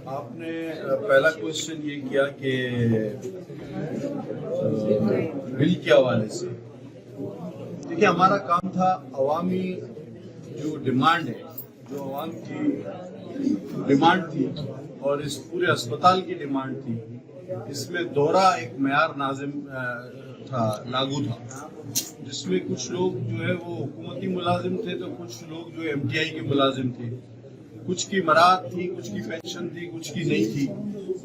آپ نے پہلا کوشچن یہ کیا کہ بل کے حوالے سے دیکھیے ہمارا کام تھا عوامی جو ڈیمانڈ ہے، جو عوام کی ڈیمانڈ تھی اور اس پورے اسپتال کی ڈیمانڈ تھی، اس میں دورہ ایک معیار نازم تھا، لاگو تھا، جس میں کچھ لوگ جو ہے وہ حکومتی ملازم تھے تو کچھ لوگ جو ایم ٹی آئی کے ملازم تھے، کچھ کی مراعات تھی، کچھ کی پینشن تھی، کچھ کی نہیں تھی،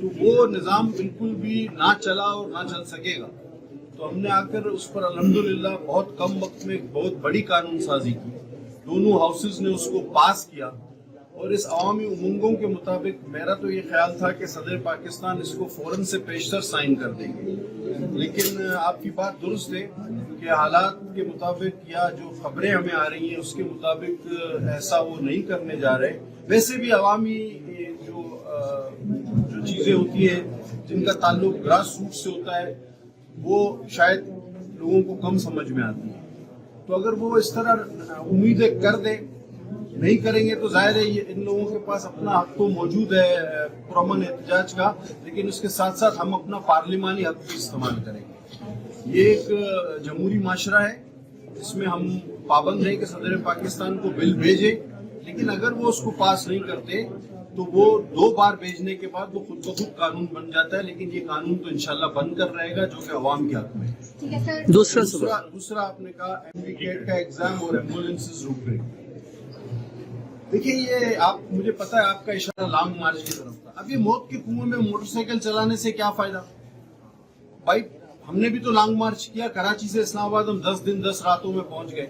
تو وہ نظام بالکل بھی نہ چلا اور نہ چل سکے گا۔ تو ہم نے آ کر اس پر الحمدللہ بہت کم وقت میں ایک بہت بڑی قانون سازی کی، دونوں ہاؤسز نے اس کو پاس کیا، اور اس عوامی امنگوں کے مطابق میرا تو یہ خیال تھا کہ صدر پاکستان اس کو فوراً سے پیشتر سائن کر دیں گے، لیکن آپ کی بات درست ہے کہ حالات کے مطابق یا جو خبریں ہمیں آ رہی ہیں اس کے مطابق ایسا وہ نہیں کرنے جا رہے۔ ویسے بھی عوامی جو چیزیں ہوتی ہیں جن کا تعلق گراس روٹ سے ہوتا ہے وہ شاید لوگوں کو کم سمجھ میں آتی ہے، تو اگر وہ اس طرح امیدیں کر دیں، نہیں کریں گے تو ظاہر ہے ان لوگوں کے پاس اپنا حق تو موجود ہے پرامن احتجاج کا، لیکن اس کے ساتھ ساتھ ہم اپنا پارلیمانی حق بھی استعمال کریں گے۔ یہ ایک جمہوری معاشرہ ہے، اس میں ہم پابند ہیں کہ صدر پاکستان کو بل بھیجے، لیکن اگر وہ اس کو پاس نہیں کرتے تو وہ 2 بار بھیجنے کے بعد وہ خود بخود قانون بن جاتا ہے، لیکن یہ قانون تو انشاءاللہ بن کر رہے گا جو کہ عوام کے حق میں ہے۔ دوسرا آپ نے کہا ایمڈیکیٹ کا ایگزام اور ایمبولینسز رک گئی۔ دیکھیے یہ مجھے پتا ہے آپ کا اشارہ لانگ مارچ کی طرف تھا۔ اب یہ موت کے کنویں میں موٹر سائیکل چلانے سے کیا فائدہ؟ بھائی ہم نے بھی تو لانگ مارچ کیا، کراچی سے اسلام آباد ہم 10 دن 10 راتوں میں پہنچ گئے،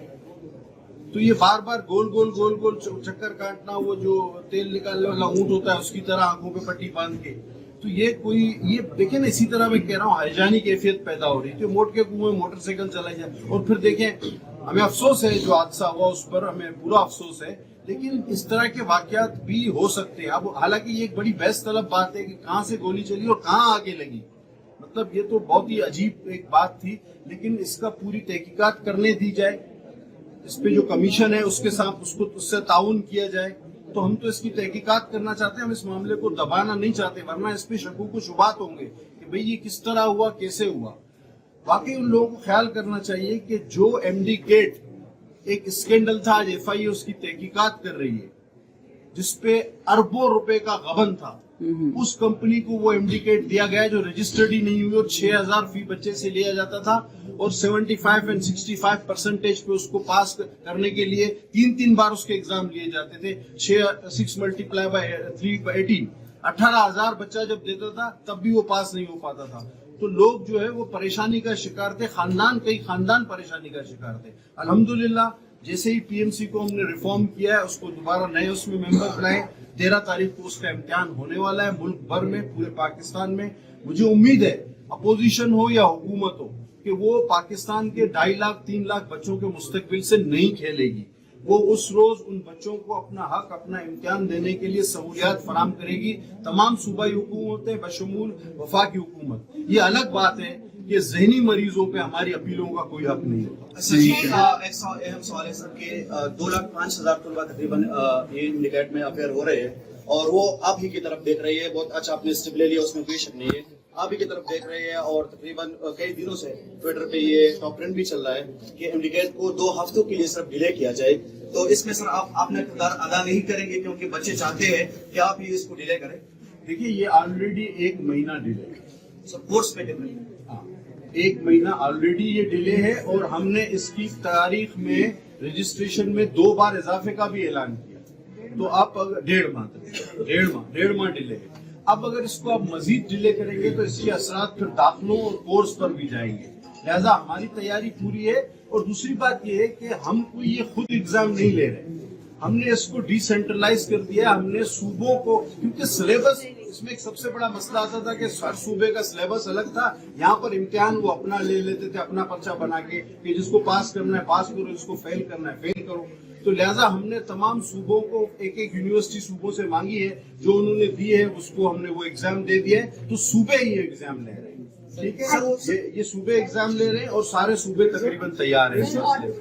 تو یہ بار بار گول گول چکر کاٹنا، وہ جو تیل نکالنے والا اونٹ ہوتا ہے اس کی طرح آنکھوں پہ پٹی باندھ کے، تو یہ دیکھیں نا، اسی طرح میں کہہ رہا ہوں ہائیجانی کیفیت پیدا ہو رہی ہے کہ موٹ کے کنویں میں موٹر سائیکل چلائی جائے۔ اور پھر دیکھیں ہمیں افسوس ہے جو حادثہ ہوا اس پر ہمیں پورا افسوس ہے، لیکن اس طرح کے واقعات بھی ہو سکتے ہیں۔ اب حالانکہ یہ ایک بڑی بحث طلب بات ہے کہ کہاں سے گولی چلی اور کہاں آگے لگی، مطلب یہ تو بہت ہی عجیب ایک بات تھی، لیکن اس کا پوری تحقیقات کرنے دی جائے، اس پہ جو کمیشن ہے اس کے ساتھ اس سے تعاون کیا جائے، تو ہم تو اس کی تحقیقات کرنا چاہتے ہیں، ہم اس معاملے کو دبانا نہیں چاہتے، ورنہ اس پہ شکوک و شبہات ہوں گے کہ بھئی یہ کس طرح ہوا، کیسے ہوا۔ واقعی ان لوگوں کو خیال کرنا چاہیے کہ جو ایمڈیکیٹ ایک اسکینڈل تھا، آج ایف آئی اے اس کی تحقیقات کر رہی ہے، جس پہ اربوں روپے کا غبن تھا، اس کمپنی کو وہ ایمڈیکیٹ دیا گیا جو رجسٹرڈ ہی نہیں ہوئی، اور 6000 فی بچے سے لیا جاتا تھا، اور 75 اور 65% پہ اس کو پاس کرنے کے لیے 3 بار اس کے ایگزام لیے جاتے تھے۔ 6 ملٹیپلائی بائی 3 18,000 بچہ جب دیتا تھا تب بھی وہ پاس نہیں ہو پاتا تھا، تو لوگ جو ہے وہ پریشانی کا شکار تھے، کئی خاندان پریشانی کا شکار تھے۔ الحمدللہ جیسے ہی پی ایم سی کو ہم نے ریفارم کیا ہے، اس کو دوبارہ نئے اس میں ممبر بنائے، 13 تاریخ کو اس کا امتحان ہونے والا ہے ملک بھر میں، پورے پاکستان میں۔ مجھے امید ہے اپوزیشن ہو یا حکومت ہو کہ وہ پاکستان کے 2.5 لاکھ 3 لاکھ بچوں کے مستقبل سے نہیں کھیلے گی، وہ اس روز ان بچوں کو اپنا حق، اپنا امتحان دینے کے لیے سہولیات فراہم کرے گی۔ تمام صوبائی حکومتیں بشمول وفاقی حکومت، یہ الگ بات ہے کہ ذہنی مریضوں پہ ہماری اپیلوں کا کوئی حق نہیں ہے۔ ایک اہم سوال ہے سر کہ 2,05,000 طلبہ تقریباً یہ ایمڈیکیٹ میں افیئر ہو رہے ہیں، اور وہ آپ ہی کی طرف دیکھ رہی ہے، بہت اچھا آپ نے اسٹیپ لے لیا، اس میں کوئی شک نہیں ہے، آپ ہی کی طرف دیکھ رہے ہیں، اور تقریباً کئی دنوں سے ٹویٹر پہ یہ ٹاپ ٹرینڈ بھی چل رہا ہے کہ ایمڈیکیٹ کو 2 ہفتوں کے لیے صرف ڈیلے کیا جائے، تو اس میں سر آپ اپنا کردار ادا نہیں کریں گے کیونکہ بچے چاہتے ہیں کہ آپ ہی اس کو ڈیلے کریں؟ دیکھیے یہ آلریڈی 1 مہینہ ڈیلے ہے سر، کورس پہ کتنے؟ 1 مہینہ آلریڈی یہ ڈیلے ہے، اور ہم نے اس کی تاریخ میں رجسٹریشن میں 2 بار اضافے کا بھی اعلان کیا، تو آپ 1.5 ماہ ڈیلے ہے۔ اب اگر اس کو آپ مزید ڈیلے کریں گے تو اس کے اثرات پھر داخلوں اور کورس پر بھی جائیں گے، لہذا ہماری تیاری پوری ہے۔ اور دوسری بات یہ ہے کہ ہم کوئی یہ خود ایگزام نہیں لے رہے، ہم نے اس کو ڈی سینٹرلائز کر دیا، ہم نے صوبوں کو، کیونکہ سلیبس اس میں ایک سب سے بڑا مسئلہ آتا تھا کہ ہر صوبے کا سلیبس الگ تھا، یہاں پر امتحان وہ اپنا لے لیتے تھے، اپنا پرچہ بنا کے کہ جس کو پاس کرنا ہے پاس کرو، جس کو فیل کرنا ہے فیل کرو، تو لہٰذا ہم نے تمام صوبوں کو ایک یونیورسٹی صوبوں سے مانگی ہے، جو انہوں نے دی ہے اس کو ہم نے وہ ایگزام دے دیا ہے، تو صوبے ہی ایگزام لے رہے ہیں، ٹھیک ہے، یہ صوبے ایگزام لے رہے ہیں اور سارے صوبے تقریباً تیار ہیں۔